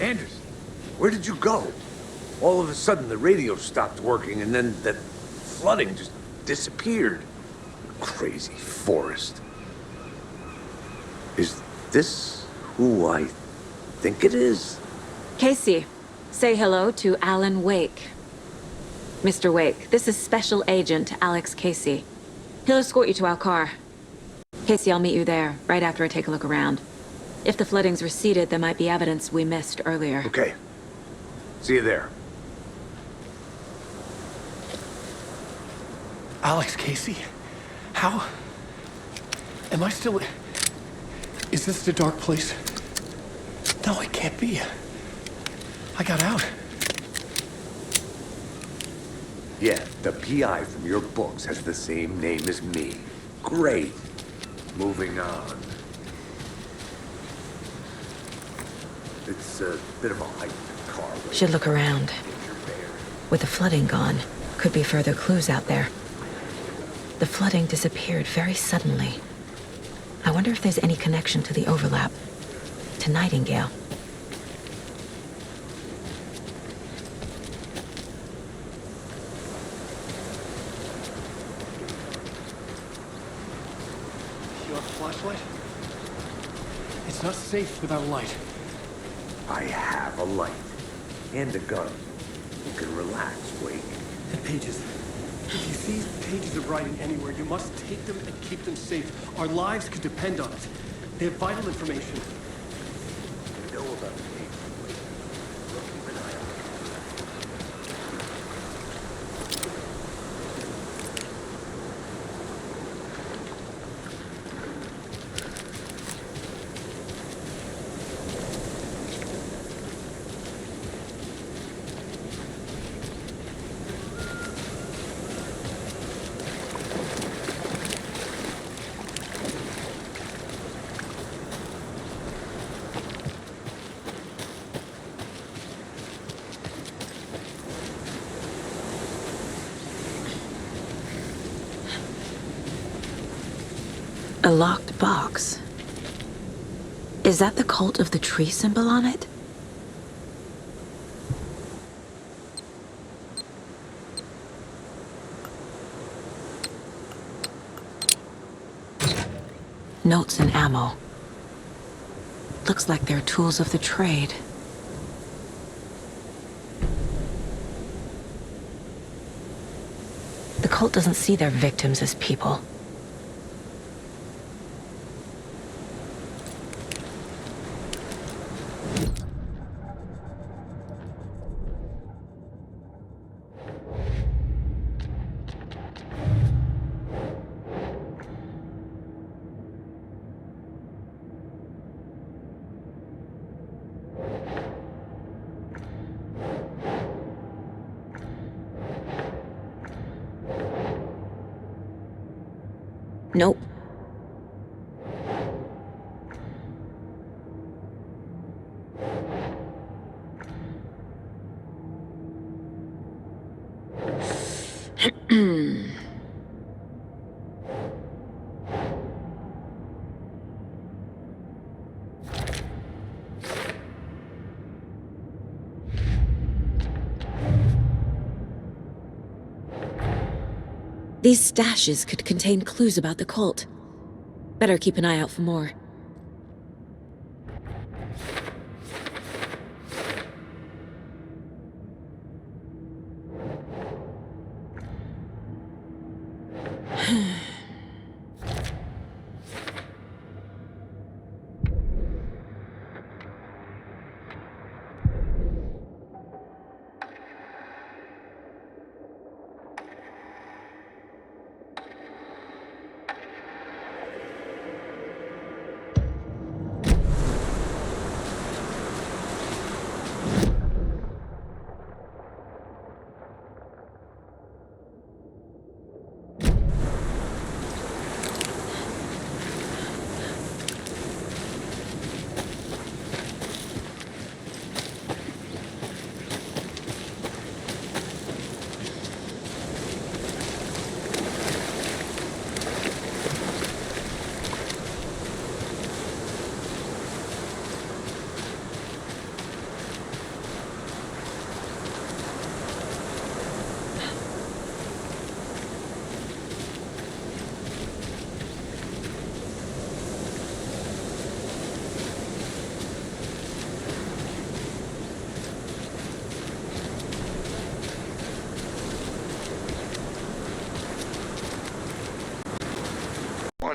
Anderson, where did you go? All of a sudden, the radio stopped working, and then that flooding just disappeared. Crazy forest. Is this who I think it is? Casey, say hello to Alan Wake. Mr. Wake, this is Special Agent Alex Casey. He'll escort you to our car. Casey, I'll meet you there, right after I take a look around. If the flooding's receded, there might be evidence we missed earlier. Okay. See you there. Alex Casey? How? Am I still... Is this the dark place? No, it can't be. I got out. Yeah, the PI from your books has the same name as me. Great. Moving on. It's a bit of a hike to car. Should look around. With the flooding gone, could be further clues out there. The flooding disappeared very suddenly. I wonder if there's any connection to the overlap. To Nightingale. You have a flashlight? It's not safe without a light. I have a light. And a gun. You can relax, Wake. The pages. If you see pages of writing anywhere, you must take them and keep them safe. Our lives could depend on it. They have vital information. You know about the pages, Wake. We'll keep an eye on it. A locked box. Is that the cult of the tree symbol on it? Notes and ammo. Looks like they're tools of the trade. The cult doesn't see their victims as people. Nope. These stashes could contain clues about the cult. Better keep an eye out for more.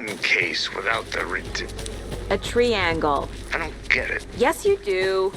one case without the A triangle. I don't get it. Yes, you do.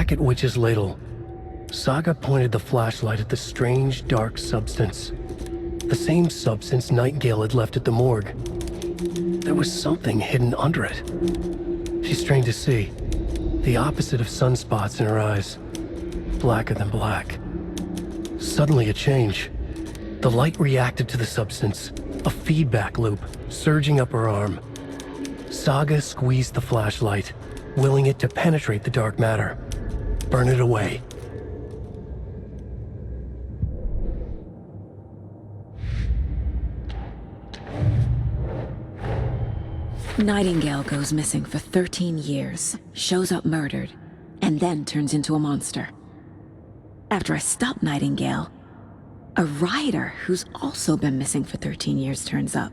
Back at Witch's Ladle, Saga pointed the flashlight at the strange, dark substance. The same substance Nightingale had left at the morgue. There was something hidden under it. She strained to see. The opposite of sunspots in her eyes. Blacker than black. Suddenly a change. The light reacted to the substance. A feedback loop, surging up her arm. Saga squeezed the flashlight, willing it to penetrate the dark matter. Burn it away. Nightingale goes missing for 13 years, shows up murdered, and then turns into a monster. After I stop Nightingale, a rider who's also been missing for 13 years turns up.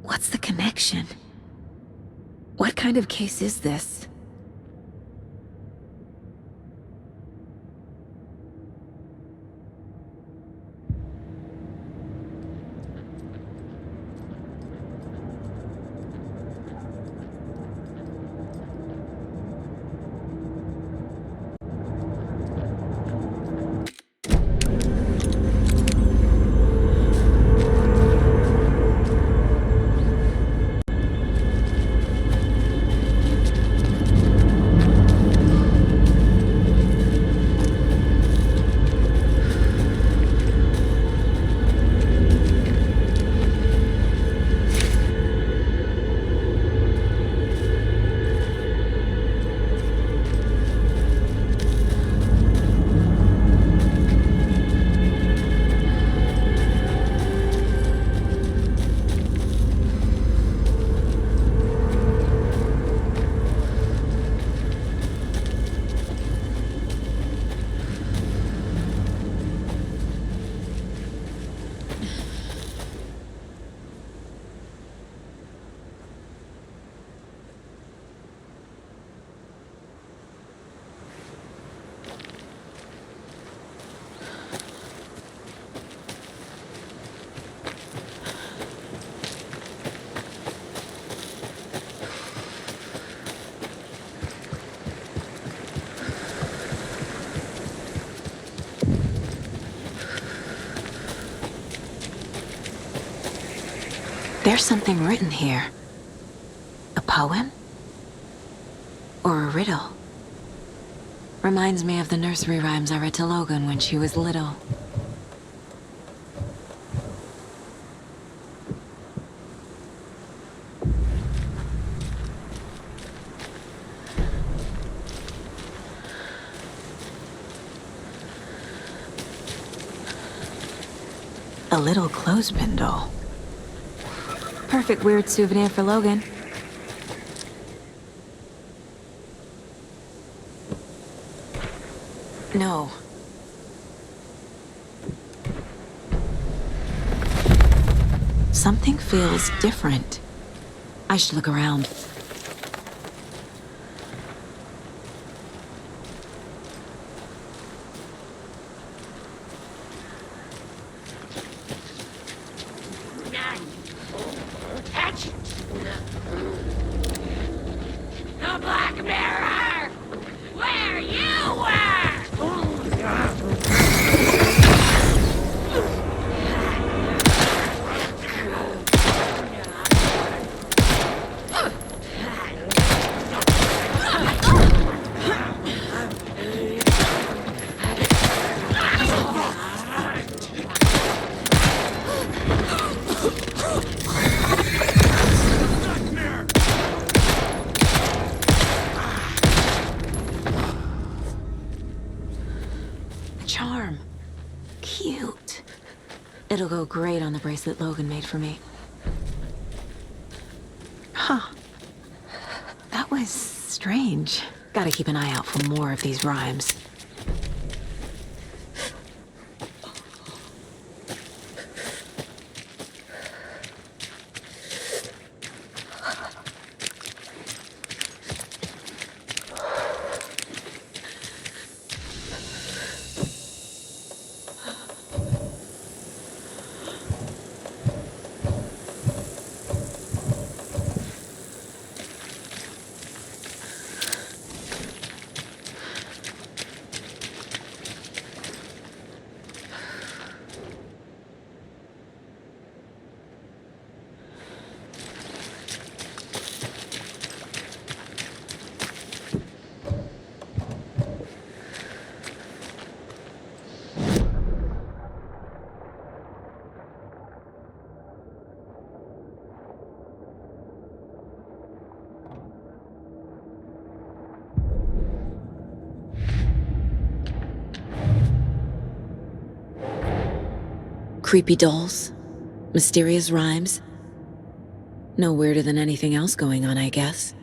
What's the connection? What kind of case is this? There's something written here. A poem? Or a riddle? Reminds me of the nursery rhymes I read to Logan when she was little. A little clothespin doll. Perfect weird souvenir for Logan. No. Something feels different. I should look around. The Black Mirror! Where you were! Charm. Cute. It'll go great on the bracelet Logan made for me. Huh. That was strange. Gotta keep an eye out for more of these rhymes. Creepy dolls, mysterious rhymes. No weirder than anything else going on, I guess.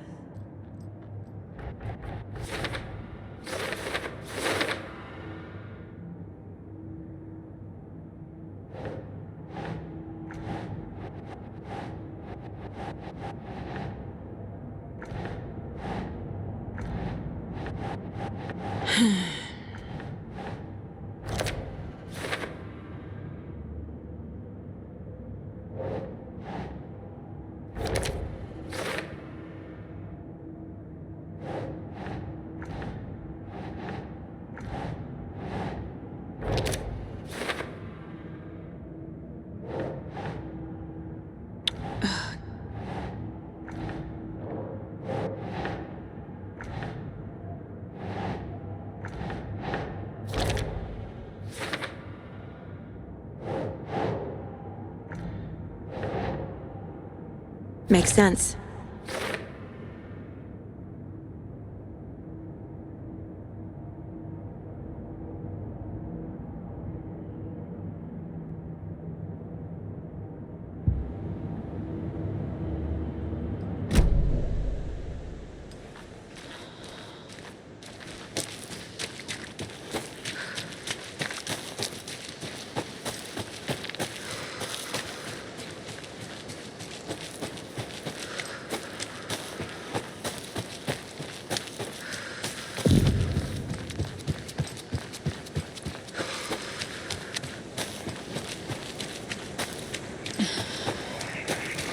Makes sense.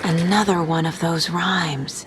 Another one of those rhymes.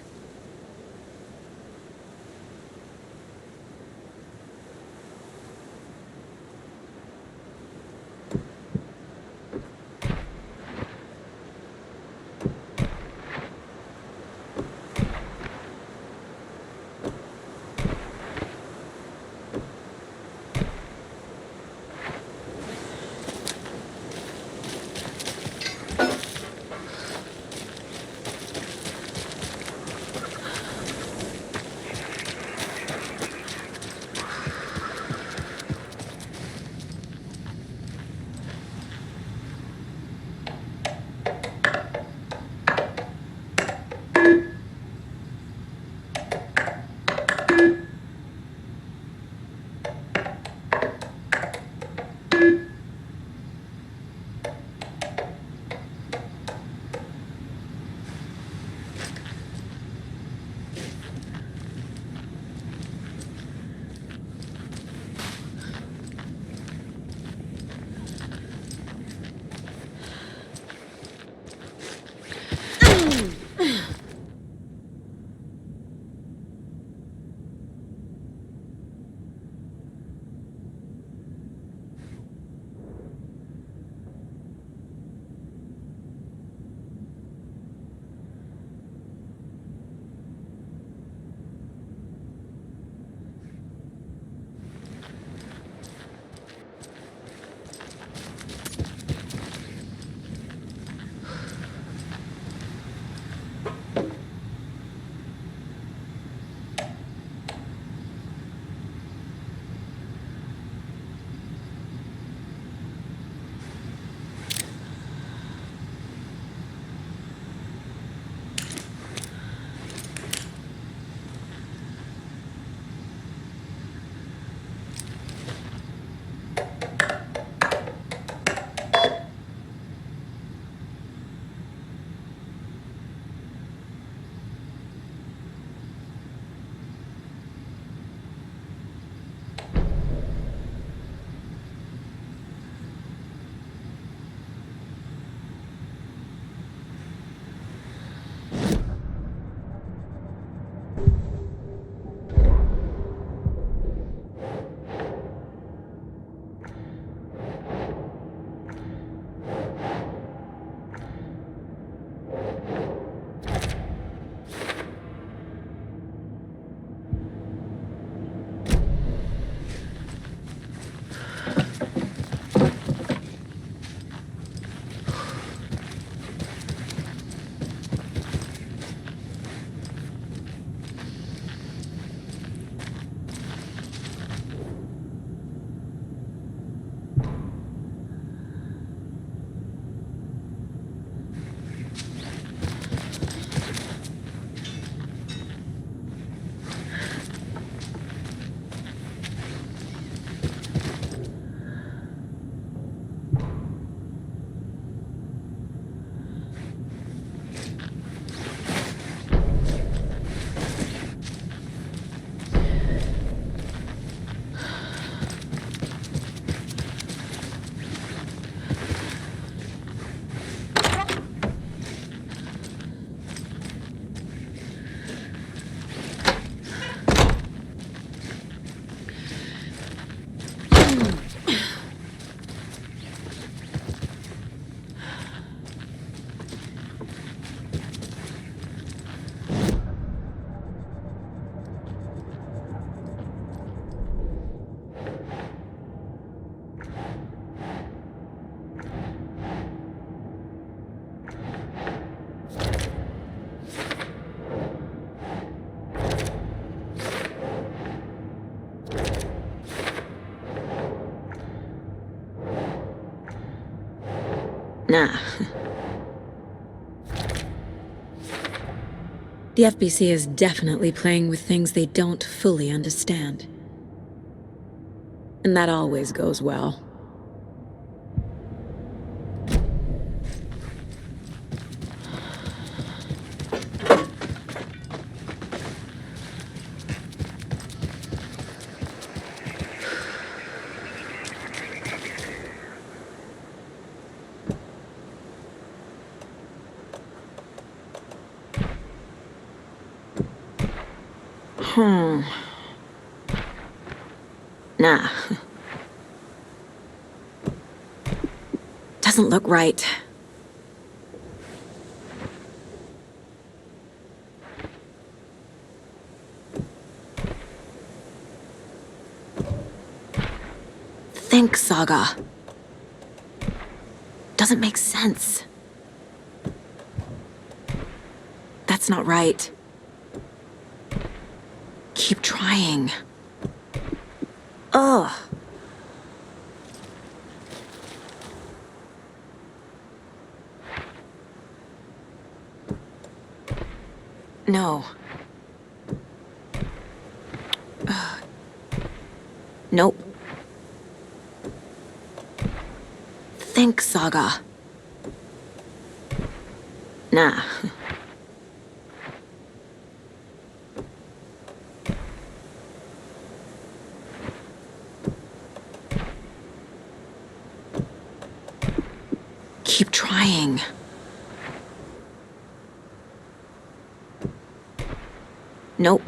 Nah. The FBC is definitely playing with things they don't fully understand. And that always goes well. Nah. Doesn't look right. Think, Saga. Doesn't make sense. That's not right. Keep trying. Ugh. No. Nope. Think, Saga. Nah. Keep trying. Nope.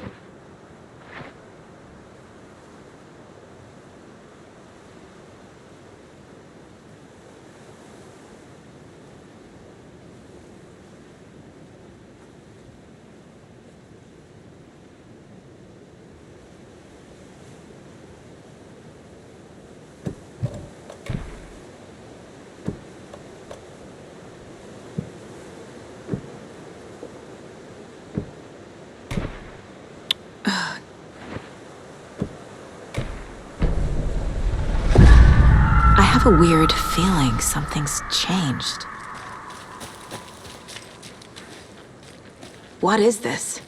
I have a weird feeling something's changed. What is this?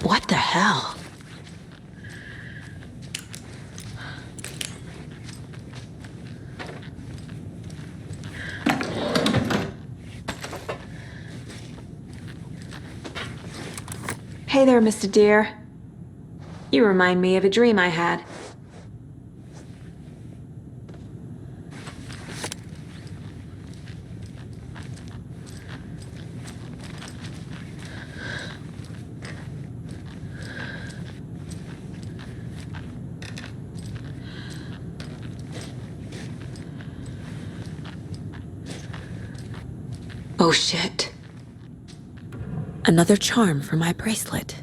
What the hell? Hey there, Mr. Deer. You remind me of a dream I had. Oh shit. Another charm for my bracelet.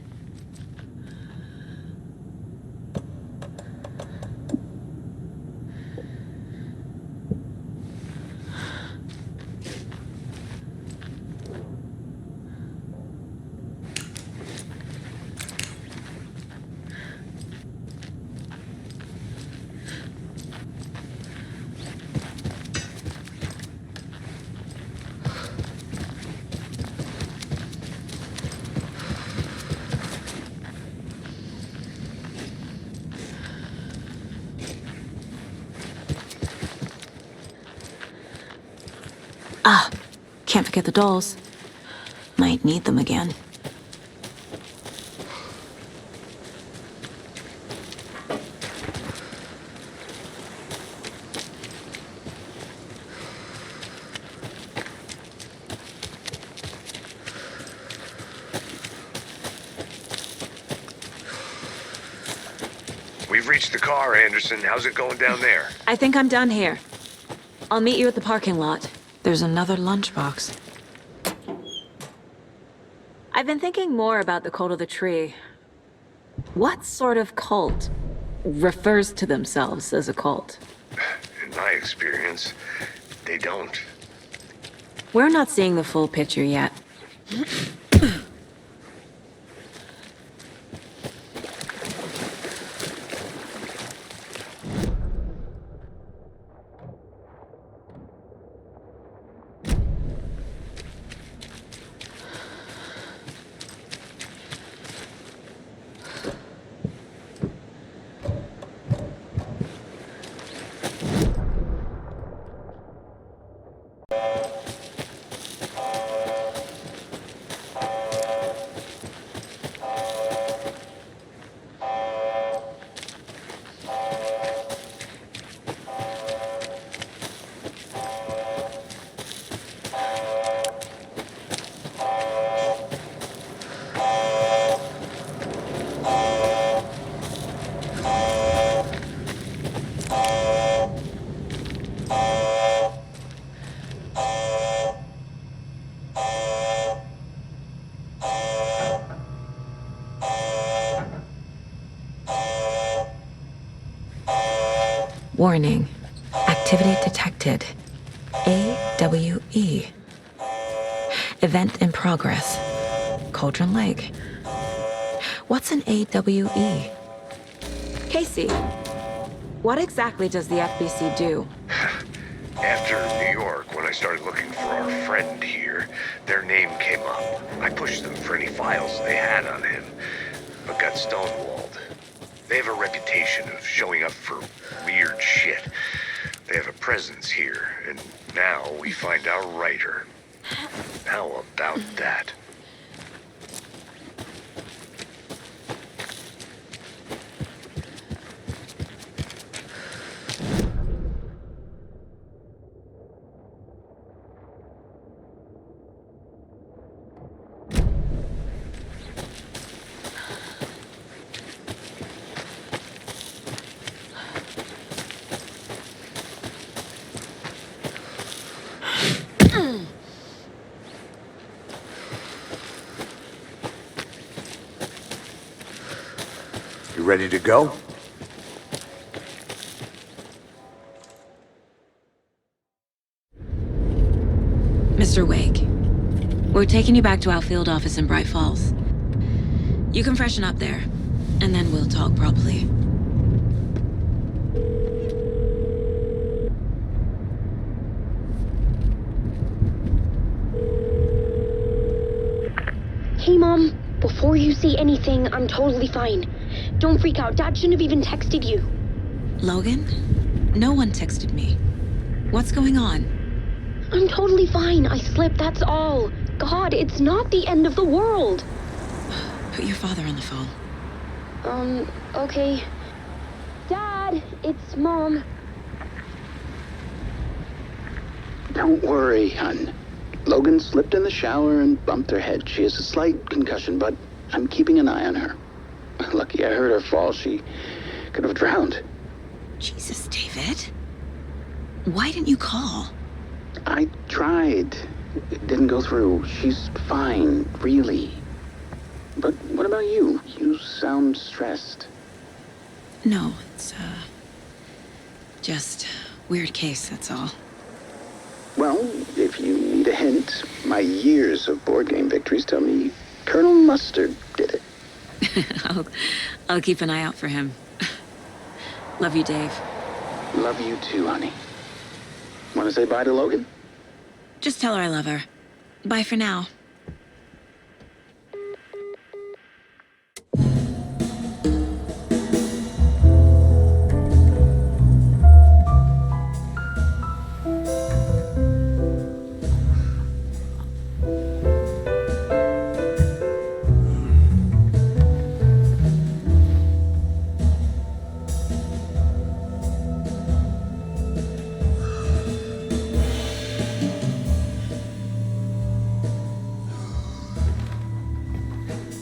Ah, can't forget the dolls. Might need them again. We've reached the car, Anderson. How's it going down there? I think I'm done here. I'll meet you at the parking lot. There's another lunchbox. I've been thinking more about the cult of the tree. What sort of cult refers to themselves as a cult? In my experience, they don't. We're not seeing the full picture yet. Warning. Activity detected. AWE. Event in progress. Cauldron Lake. What's an AWE? Casey, what exactly does the FBC do? After New York, when I started looking for our friend here, their name came up. I pushed them for any files they had on him, but got stonewalled. They have a reputation of showing up for weird shit. They have a presence here, and now we find our writer. How about that? You ready to go? Mr. Wake, we're taking you back to our field office in Bright Falls. You can freshen up there, and then we'll talk properly. Hey, Mom. Before you say anything, I'm totally fine. Don't freak out. Dad shouldn't have even texted you. Logan? No one texted me. What's going on? I'm totally fine. I slipped, that's all. God, it's not the end of the world. Put your father on the phone. Okay. Dad, it's Mom. Don't worry, hon. Logan slipped in the shower and bumped her head. She has a slight concussion, but I'm keeping an eye on her. Lucky I heard her fall. She could have drowned. Jesus, David. Why didn't you call? I tried. It didn't go through. She's fine, really. But what about you? You sound stressed. No, it's, just weird case, that's all. Well, if you need a hint, my years of board game victories tell me Colonel Mustard did it. I'll keep an eye out for him. Love you, Dave. Love you too, honey. Want to say bye to Logan? Just tell her I love her. Bye for now.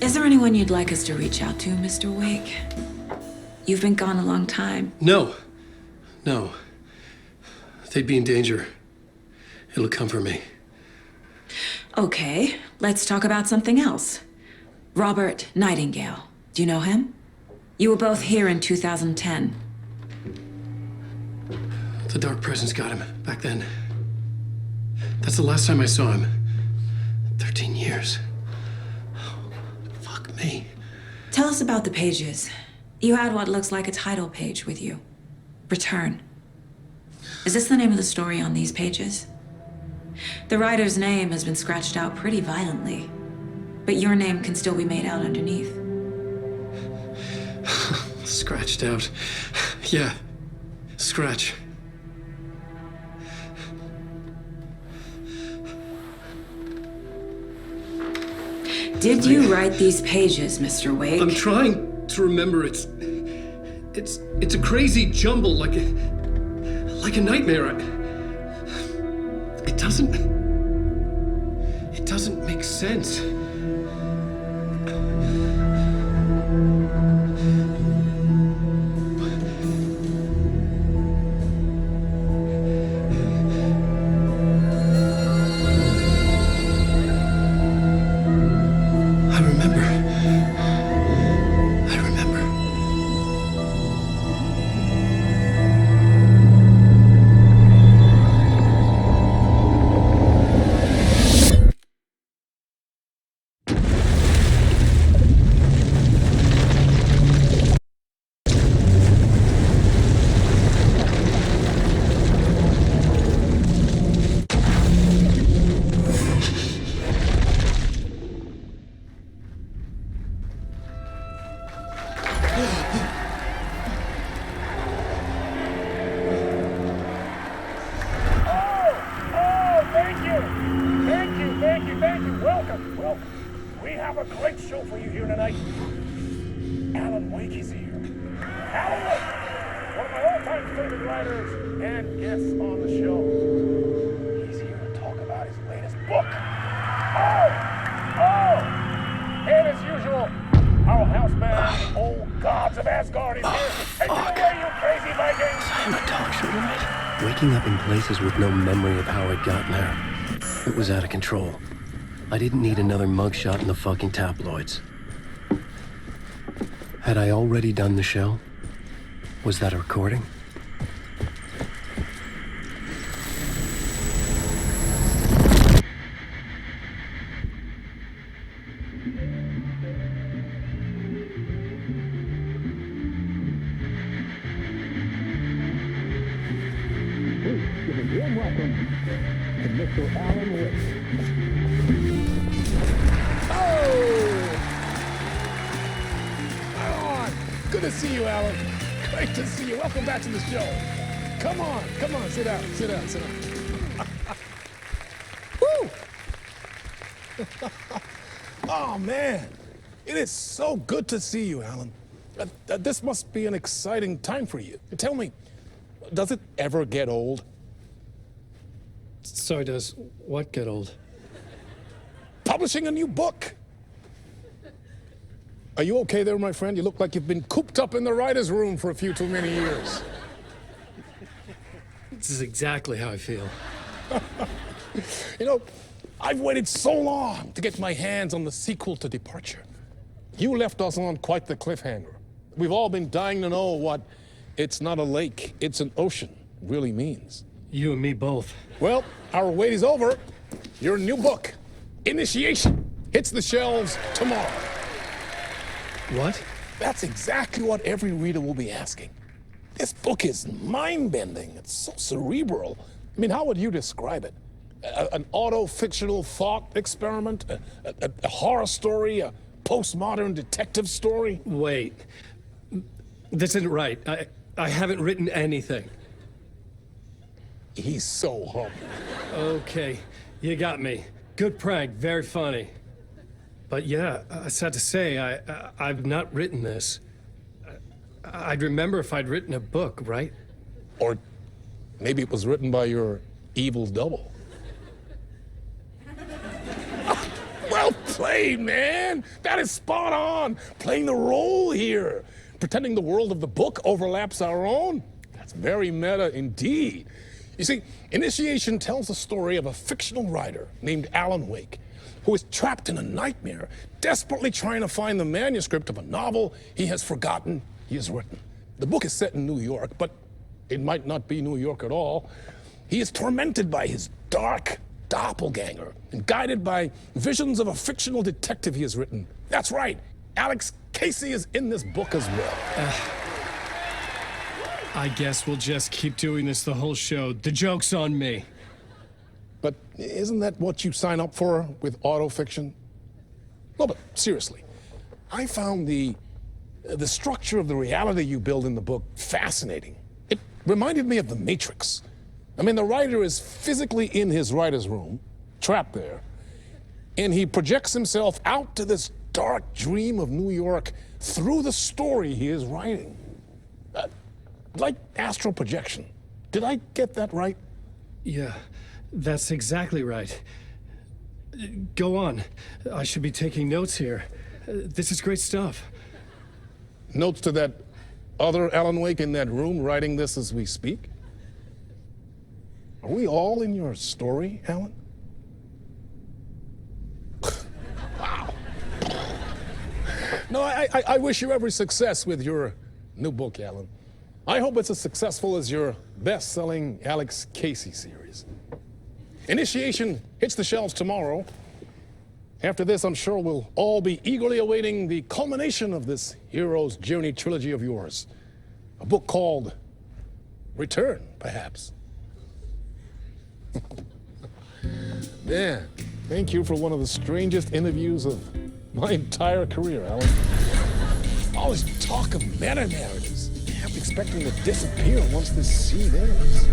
Is there anyone you'd like us to reach out to, Mr. Wake? You've been gone a long time. No. They'd be in danger. It'll come for me. Okay, let's talk about something else. Robert Nightingale. Do you know him? You were both here in 2010. The dark presence got him back then. That's the last time I saw him. 13 years. Fuck me. Tell us about the pages. You had what looks like a title page with you. Return. Is this the name of the story on these pages? The writer's name has been scratched out pretty violently, but your name can still be made out underneath. Scratched out. Yeah. Scratch. Did you write these pages, Mr. Wake? I'm trying to remember. It's a crazy jumble, like a nightmare. It doesn't make sense. Waking up in places with no memory of how I'd gotten there. It was out of control. I didn't need another mugshot in the fucking tabloids. Had I already done the show? Was that a recording? To the show. Come on, sit down. Woo! Oh man, it is so good to see you, Alan. This must be an exciting time for you. Tell me, does it ever get old? Sorry, does what get old? Publishing a new book. Are you okay there, my friend? You look like you've been cooped up in the writer's room for a few too many years. This is exactly how I feel. You know, I've waited so long to get my hands on the sequel to Departure. You left us on quite the cliffhanger. We've all been dying to know what "it's not a lake, it's an ocean" really means. You and me both. Well, our wait is over. Your new book, Initiation, hits the shelves tomorrow. What? That's exactly what every reader will be asking. This book is mind-bending. It's so cerebral. I mean, how would you describe it? An auto-fictional thought experiment? A horror story? A postmodern detective story? Wait. This isn't right. I haven't written anything. He's so humble. Okay, you got me. Good prank, very funny. But yeah, sad to say, I've not written this. I'd remember if I'd written a book, right? Or maybe it was written by your evil double. Well played, man! That is spot on! Playing the role here. Pretending the world of the book overlaps our own. That's very meta indeed. You see, Initiation tells the story of a fictional writer named Alan Wake, who is trapped in a nightmare, desperately trying to find the manuscript of a novel he has forgotten he has written. The book is set in New York, but it might not be New York at all. He is tormented by his dark doppelganger and guided by visions of a fictional detective he has written. That's right, Alex Casey is in this book as well. I guess we'll just keep doing this the whole show. The joke's on me. But isn't that what you sign up for with autofiction? No, but seriously, I found the structure of the reality you build in the book fascinating. It reminded me of The Matrix. I mean, the writer is physically in his writer's room, trapped there, and he projects himself out to this dark dream of New York through the story he is writing. Like astral projection. Did I get that right? Yeah, that's exactly right. Go on. I should be taking notes here. This is great stuff. Notes to that other Alan Wake in that room writing this as we speak? Are we all in your story, Alan? Wow. No, I wish you every success with your new book, Alan. I hope it's as successful as your best-selling Alex Casey series. Initiation hits the shelves tomorrow. After this, I'm sure we'll all be eagerly awaiting the culmination of this hero's journey trilogy of yours. A book called Return, perhaps. Man, thank you for one of the strangest interviews of my entire career, Alan. All this talk of meta-narratives. I'm expecting to disappear once this scene ends.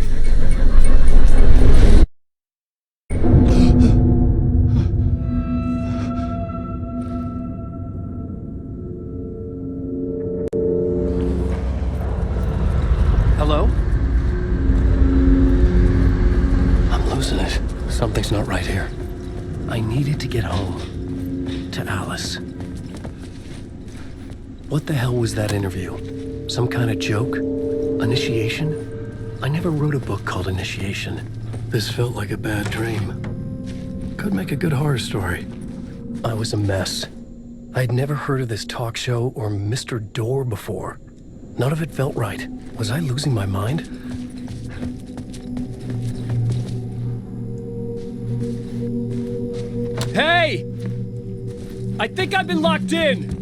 Hello? I'm losing it. Something's not right here. I needed to get home. To Alice. What the hell was that interview? Some kind of joke? Initiation? I never wrote a book called Initiation. This felt like a bad dream. Could make a good horror story. I was a mess. I'd never heard of this talk show or Mr. Door before. None of it felt right. Was I losing my mind? Hey! I think I've been locked in!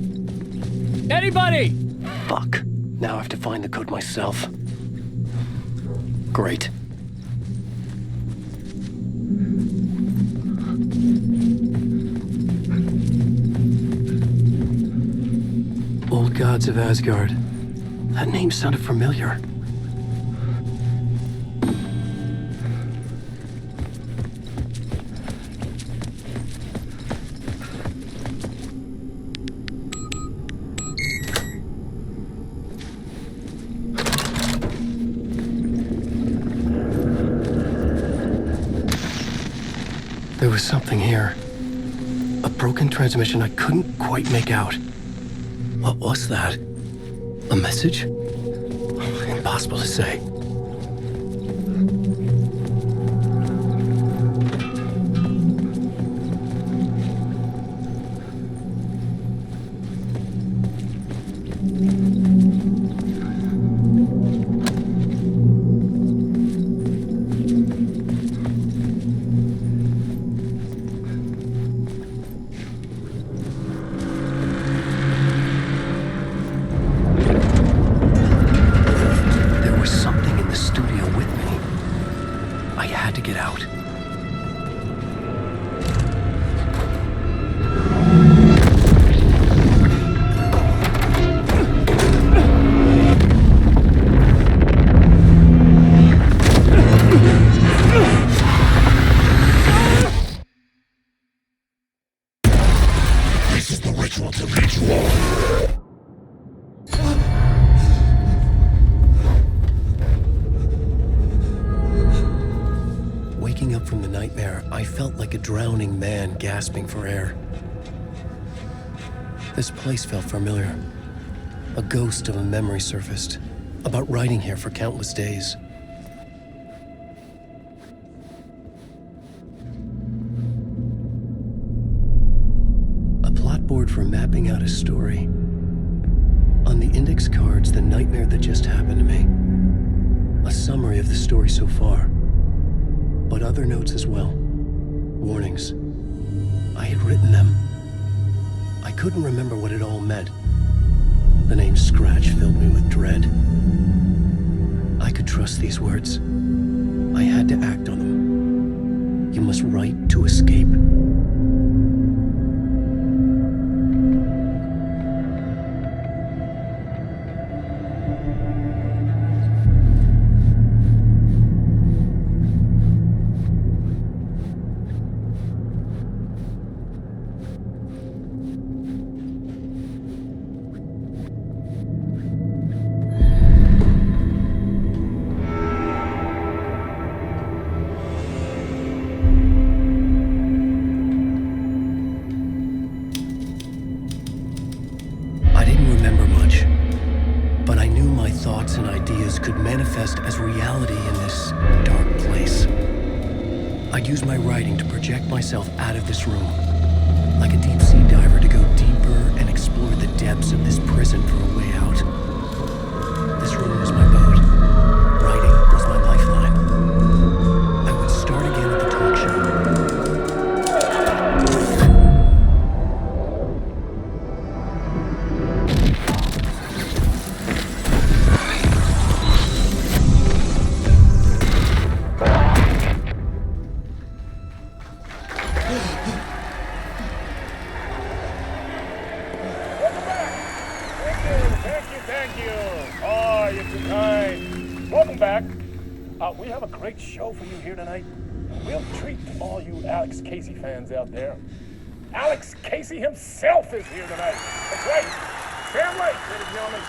Anybody? Fuck. Now I have to find the code myself. Great. Old Gods of Asgard. That name sounded familiar. There was something here. A broken transmission I couldn't quite make out. What was that? A message? Impossible to say. Waking up from the nightmare, I felt like a drowning man gasping for air. This place felt familiar. A ghost of a memory surfaced, about riding here for countless days. A plot board for mapping out a story. On the index index cards the nightmare that just happened to me. A summary of the story so far, but other notes as well. Warnings. I had written them. I couldn't remember what it all meant. The name Scratch filled me with dread. I could trust these words. I had to act on them. You must write to escape. Thoughts and ideas could manifest as reality in this dark place. I'd use my writing to project myself out of this room, like a deep-sea diver to go deeper and explore the depths of this prison for a way out. This room was my boat. Writing was my lifeline. I would start again at the talk show. We have a great show for you here tonight. We'll treat all you Alex Casey fans out there. Alex Casey himself is here tonight. That's right. Sam Lake, ladies and gentlemen,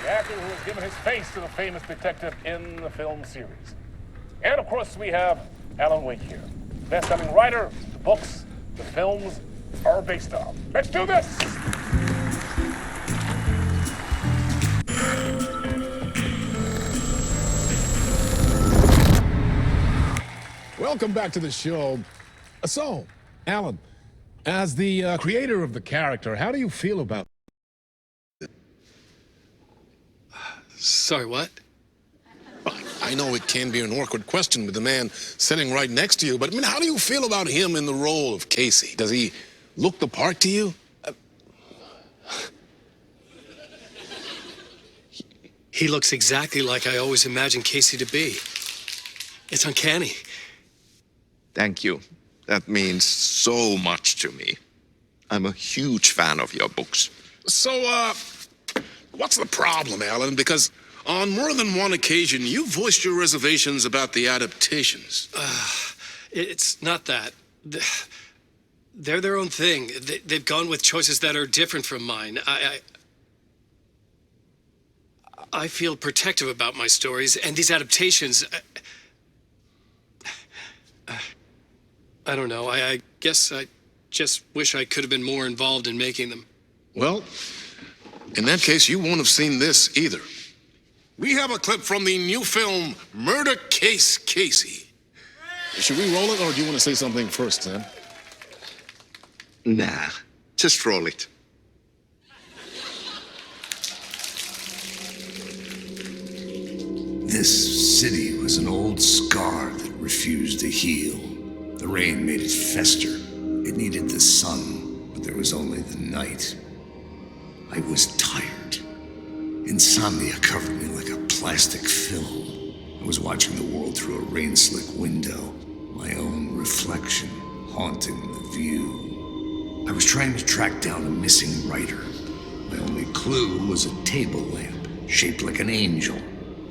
the actor who has given his face to the famous detective in the film series. And of course, we have Alan Wake here, best-selling writer. The books, the films are based on. Let's do this. Welcome back to the show. So, Alan, as the creator of the character, how do you feel about it? Sorry, what? I know it can be an awkward question with the man sitting right next to you, but I mean, how do you feel about him in the role of Casey? Does he look the part to you? He looks exactly like I always imagined Casey to be. It's uncanny. Thank you. That means so much to me. I'm a huge fan of your books. So, what's the problem, Alan? Because on more than one occasion, you voiced your reservations about the adaptations. It's not that. They're their own thing. They've gone with choices that are different from mine. I feel protective about my stories, and these adaptations... I don't know. I guess I just wish I could have been more involved in making them. Well, in that case, you won't have seen this either. We have a clip from the new film, Murder Case Casey. Should we roll it, or do you want to say something first, Sam? Nah, just roll it. This city was an old scar that refused to heal. The rain made it fester. It needed the sun, but there was only the night. I was tired. Insomnia covered me like a plastic film. I was watching the world through a rain-slick window, my own reflection haunting the view. I was trying to track down a missing writer. My only clue was a table lamp shaped like an angel,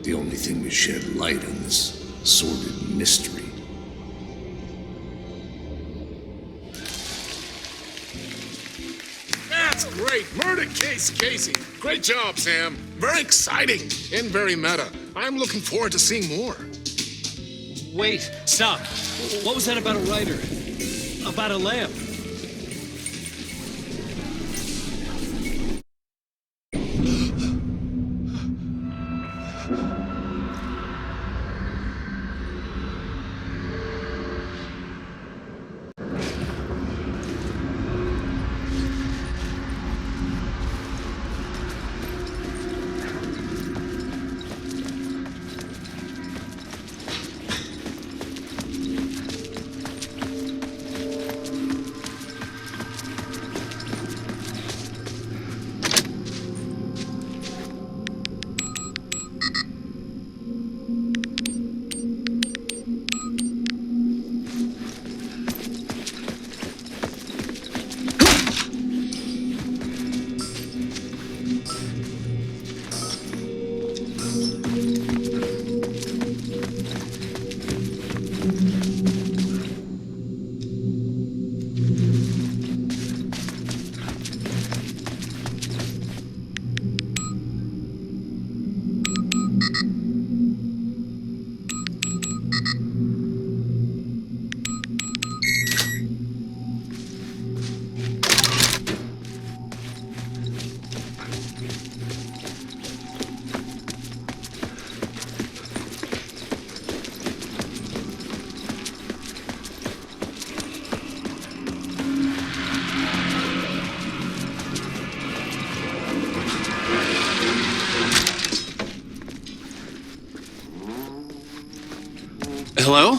the only thing to shed light on this sordid mystery. That's great. Murder Case Casey. Great job, Sam. Very exciting and very meta. I'm looking forward to seeing more. Wait, stop. What was that about a writer? About a lamp? Hello?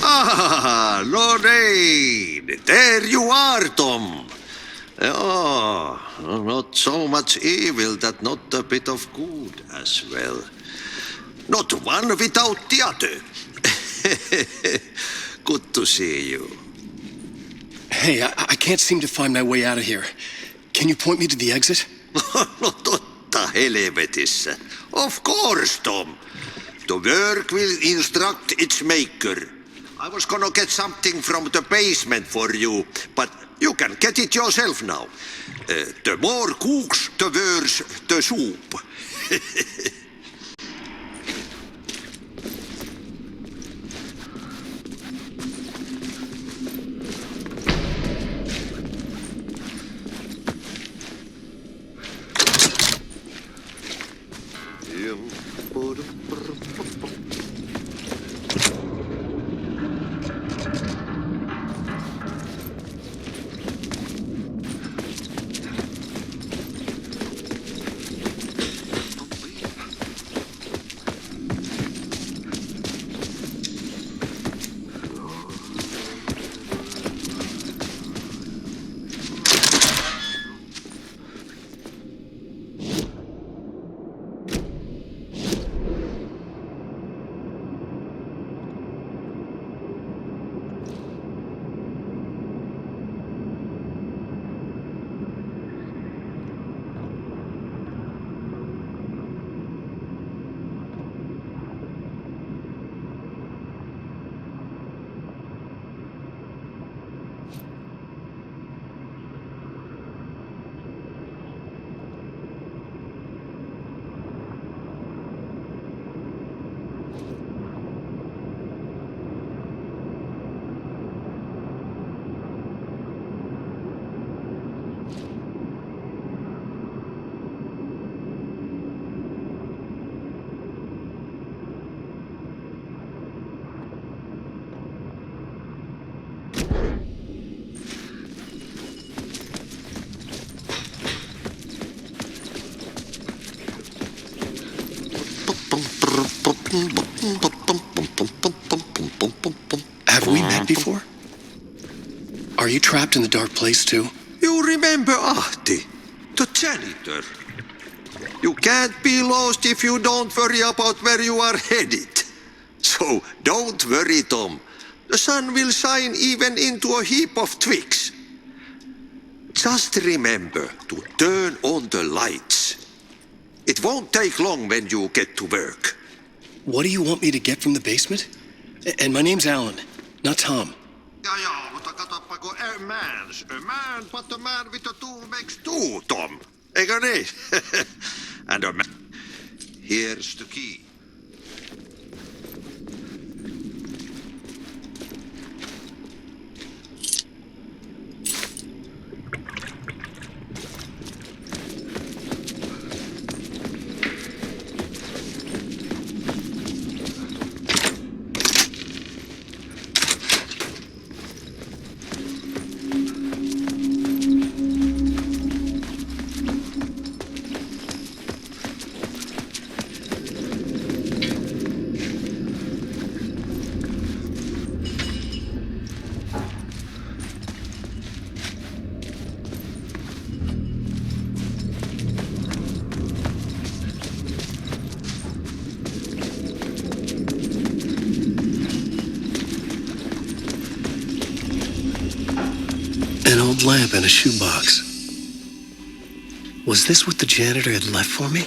Ah, Lorraine! There you are, Tom. Oh, not so much evil that not a bit of good as well. Not one without the other. Good to see you. Hey, I can't seem to find my way out of here. Can you point me to the exit? No totta helvetissä. Of course, Tom. The work will instruct its maker. I was gonna get something from the basement for you, but you can get it yourself now. The more cooks, the worse the soup. Have we met before? Are you trapped in the dark place too? You remember Ahti, the janitor. You can't be lost if you don't worry about where you are headed. So don't worry, Tom. The sun will shine even into a heap of twigs. Just remember to turn on the lights. It won't take long when you get to work. What do you want me to get from the basement? And my name's Alan, not Tom. Ja, mutta katsoppa, a man, but a man with a tool makes two, Tom. Eikö niin? And a man. Here's the key. An old lamp and a shoebox. Was this what the janitor had left for me?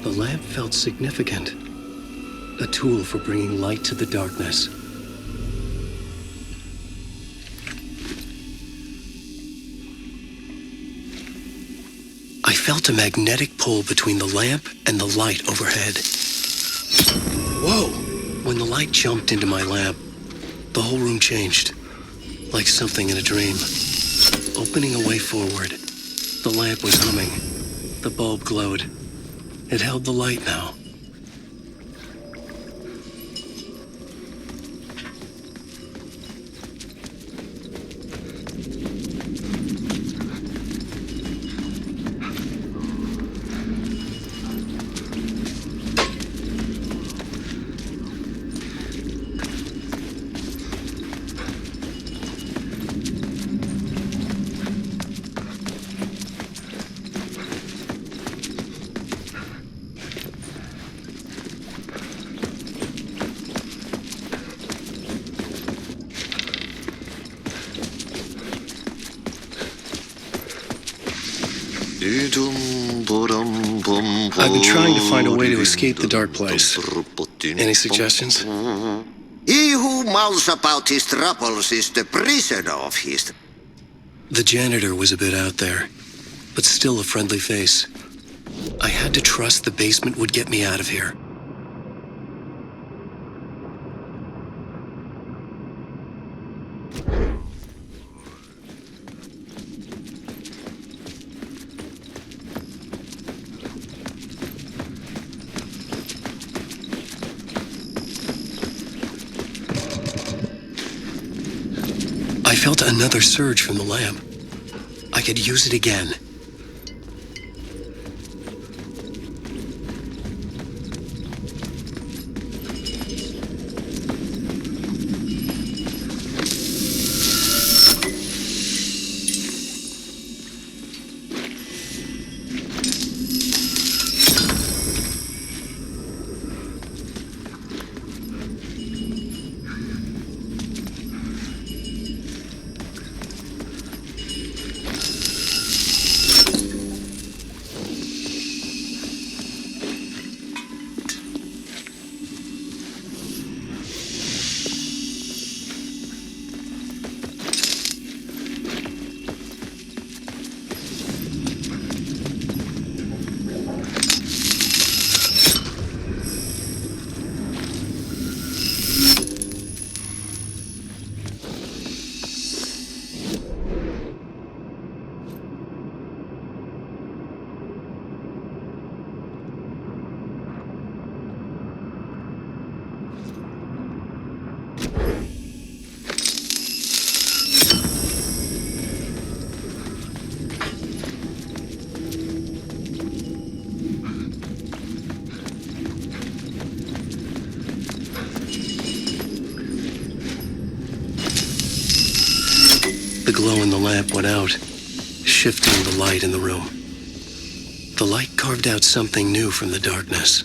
The lamp felt significant. A tool for bringing light to the darkness. I felt a magnetic pull between the lamp and the light overhead. Whoa! When the light jumped into my lamp, the whole room changed, like something in a dream. Opening a way forward, the lamp was humming. The bulb glowed. It held the light now. I've been trying to find a way to escape the dark place. Any suggestions? He who mouths about his troubles is the prisoner of his... The janitor was a bit out there, but still a friendly face. I had to trust the basement would get me out of here. I felt another surge from the lamp. I could use it again. The glow in the lamp went out, shifting the light in the room. The light carved out something new from the darkness.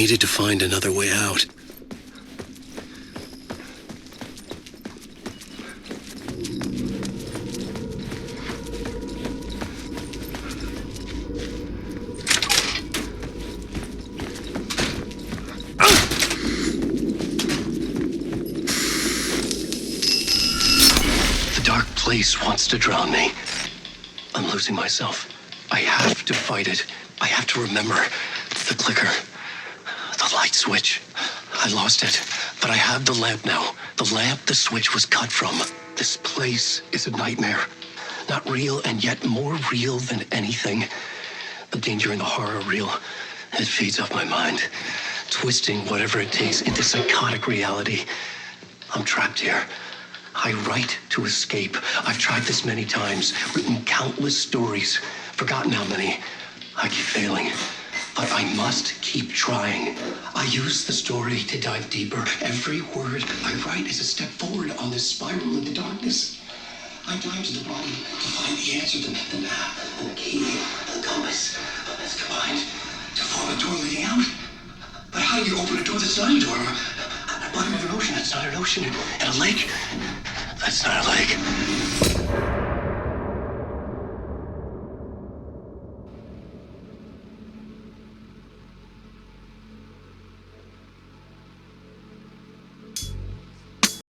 needed to find another way out. Place wants to drown me. I'm losing myself. I have to fight it. I have to remember the clicker, the light switch. I lost it, but I have the lamp now. The lamp the switch was cut from. This place is a nightmare. Not real, and yet more real than anything. The danger in the horror reel, it feeds off my mind, twisting whatever it takes into psychotic reality. I'm trapped here. I write to escape. I've tried this many times, written countless stories, forgotten how many. I keep failing, but I must keep trying. I use the story to dive deeper. Every word I write is a step forward on this spiral into darkness. I dive to the bottom to find the answer, the map, and the key, the compass. It's combined to form a door leading out. But how do you open a door that's not a door? Bottom of an ocean, that's not an ocean. And a lake, that's not a lake.